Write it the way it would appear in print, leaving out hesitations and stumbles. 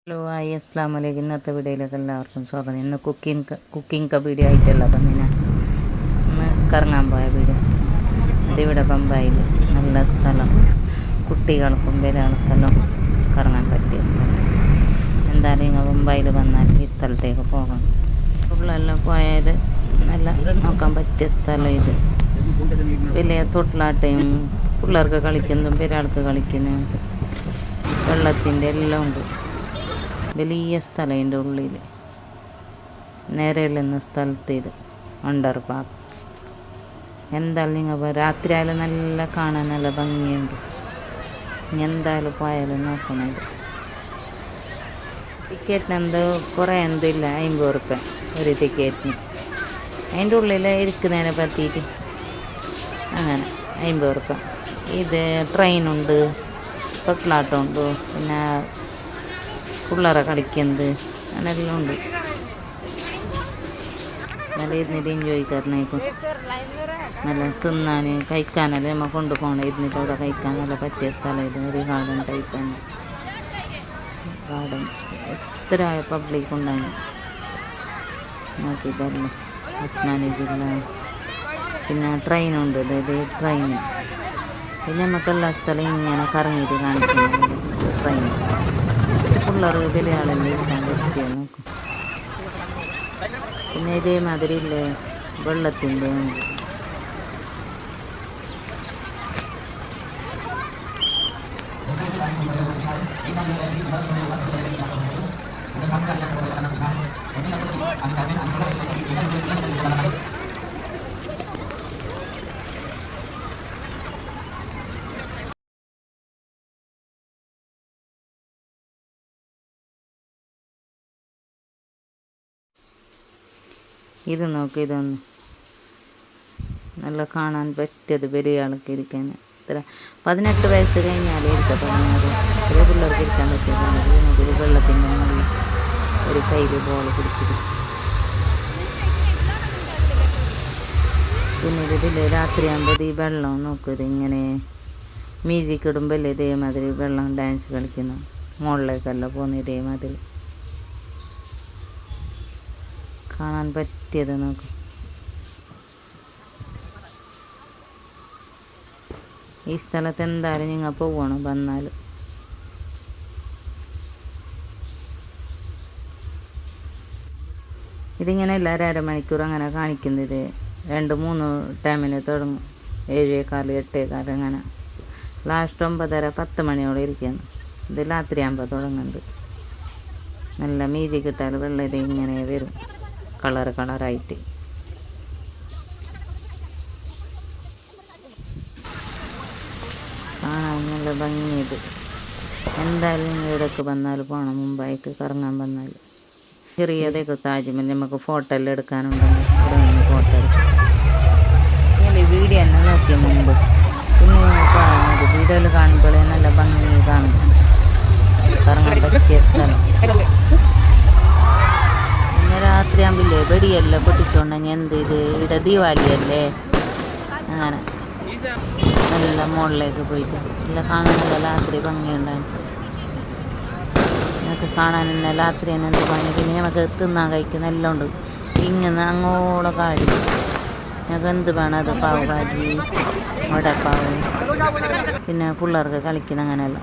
Hello hi അസ്സാം വലൈക്കും. ഇന്നത്തെ വീഡിയോയിലേക്ക് എല്ലാവർക്കും സ്വാഗതം. ഇന്ന് കുക്കിംഗ് വീഡിയോ ആയിട്ടല്ല അപ്പം ഇന്ന് കറങ്ങാൻ പോയ വീഡിയോ. അതിവിടെ പമ്പായിൽ നല്ല സ്ഥലം, കുട്ടികൾക്കും ഒരാൾക്കെല്ലാം കറങ്ങാൻ പറ്റിയ സ്ഥലം. എന്തായാലും നിങ്ങൾ മുംബൈയിൽ വന്നാൽ ഈ സ്ഥലത്തേക്ക് പോകണം. ഉള്ളെല്ലാം പോയാൽ നല്ല നോക്കാൻ പറ്റിയ സ്ഥലം ഇത്. വലിയ തൊട്ടിലാട്ടയും പിള്ളേർക്ക് കളിക്കുന്നതും ഒരാൾക്ക് കളിക്കുന്നതും വെള്ളത്തിൻ്റെ എല്ലാം ഉണ്ട്. വലിയ സ്ഥലം അതിൻ്റെ ഉള്ളിൽ നേരെയുള്ള സ്ഥലത്ത് ഇത് അണ്ടർ പാർക്ക്. എന്തായാലും നിങ്ങൾ രാത്രിയായാലും നല്ല കാണാൻ നല്ല ഭംഗിയുണ്ട്. എന്തായാലും പോയാലും നോക്കണം. ഇത് ടിക്കറ്റിന് കുറേ എന്തില്ല, 50 റുപ്യ ഒരു ടിക്കറ്റിന്. അതിൻ്റെ ഉള്ളിൽ ഇരിക്കുന്നതിനെ പറ്റിയിട്ട് അങ്ങനെ 50 റുപ്യ. ഇത് ട്രെയിനുണ്ട്, തൊട്ടിലാട്ടമുണ്ട്, പിന്നെ പിള്ളേരെ കളിക്കുന്നത് അങ്ങനെല്ലാം ഉണ്ട്. നല്ല ഇരുന്നിട്ട് എൻജോയ് കറണേക്കും. നല്ല തിന്നാൻ കഴിക്കാനല്ലേ നമ്മൾ കൊണ്ടുപോകണം. ഇരുന്നിട്ട് അവിടെ കഴിക്കാൻ നല്ല പറ്റിയ സ്ഥലം ഇത്. ഒരു ഗാർഡൻ ടൈപ്പ് തന്നെ. ഗാർഡൻ എത്ര പബ്ലിക് ഉണ്ടായി നോക്കിയിട്ടല്ലേ. ഉസ്മാനി ജില്ല. പിന്നെ ട്രെയിനുണ്ട്, അതായത് ട്രെയിൻ. പിന്നെ നമുക്കെല്ലാ സ്ഥലം ഇങ്ങനെ കറങ്ങിയിട്ട് കാണിക്കുന്നത് ട്രെയിൻ. പിള്ളേർ വലിയ ആളല്ലേ ഇരിക്കാൻ പറ്റിയ നോക്കും. പിന്നെ ഇതേമാതിരി ഇല്ലേ വെള്ളത്തിൻ്റെ ഉണ്ട്. ഇത് നോക്കി, ഇതൊന്ന് നല്ല കാണാൻ പറ്റിയത് വലിയ ആൾക്ക് ഇരിക്കാൻ. ഇത്ര 18 വയസ്സ് കഴിഞ്ഞാലേ ഇരിക്കാം. 16 ചെറിയ പിള്ളേർക്ക് ഇരിക്കാൻ പറ്റിയതാണ്. നമുക്കൊരു വെള്ളത്തിൻ്റെ മുകളിൽ ഒരു കയ്യിൽ ബോൾ പിടിച്ചിട്ട്. പിന്നെ ഇതില്ലേ രാത്രിയാകുമ്പോൾ ഈ വെള്ളം നോക്കും. ഇങ്ങനെ മ്യൂസിക് ഇടുമ്പോൾ ഇതേമാതിരി വെള്ളം ഡാൻസ് കളിക്കുന്നു. മുകളിലേക്കല്ല പോകുന്നത്. ഇതേമാതിരി കാണാൻ പറ്റിയത് നോക്കും. ഈ സ്ഥലത്ത് എന്തായാലും നിങ്ങൾ പോവണം വന്നാൽ. ഇതിങ്ങനെ എല്ലാവരും അരമണിക്കൂർ അങ്ങനെ കാണിക്കുന്നത്. 2-3 ടൈമിന് തുടങ്ങും. 7:15, 8:15 അങ്ങനെ. ലാസ്റ്റ് 9:30, 10 മണിയോളം ഇരിക്കുന്നു. ഇത് രാത്രിയാകുമ്പോൾ തുടങ്ങുന്നുണ്ട്. നല്ല മ്യൂസിക് ഇട്ടാൽ വെള്ളം ഇത് ഇങ്ങനെ വരും, കളറായിട്ട്. കാണാൻ നല്ല ഭംഗിയത്. എന്തായാലും നിങ്ങൾ ഇവിടേക്ക് വന്നാൽ പോകണം. മുംബൈക്ക് കറങ്ങാൻ വന്നാൽ ചെറിയതൊക്കെ താജ്മഹൽ നമുക്ക് ഫോട്ടോ എല്ലാം എടുക്കാനുണ്ടെങ്കിൽ ഇവിടെ നിന്ന് ഫോട്ടോ എടുക്കാം. ഇങ്ങനെ വീഡിയോ തന്നെ നോക്കിയ മുമ്പ്. പിന്നെ പറയുന്നത് വീഡിയോയിൽ കാണുമ്പോൾ നല്ല ഭംഗി കാണും. കറങ്ങാൻ പറ്റിയ സ്ഥലം. പിന്നെ രാത്രിയാകുമ്പില്ലേ വെടിയെല്ലാം പൊട്ടിച്ചോണ്ടെങ്കിൽ എന്ത് ഇത് ഇവിടെ ദീപാവലിയല്ലേ. അങ്ങനെ നല്ല മുകളിലേക്ക് പോയിട്ട് എല്ലാം കാണാൻ നല്ല രാത്രി ഭംഗിയുണ്ടായി. നമുക്ക് കാണാൻ തന്നെ രാത്രി തന്നെ എന്ത് ഭംഗി. പിന്നെ നമുക്ക് തിന്നാൻ കഴിക്കുന്ന എല്ലാം ഉണ്ട്. ഇങ്ങനെ അങ്ങോളം കാടി ഞങ്ങൾക്ക് എന്ത് വേണം അത് പാവ് ഭാജി, വടപ്പാവ്, പിന്നെ പിള്ളേർക്ക് കളിക്കുന്ന അങ്ങനെയല്ല.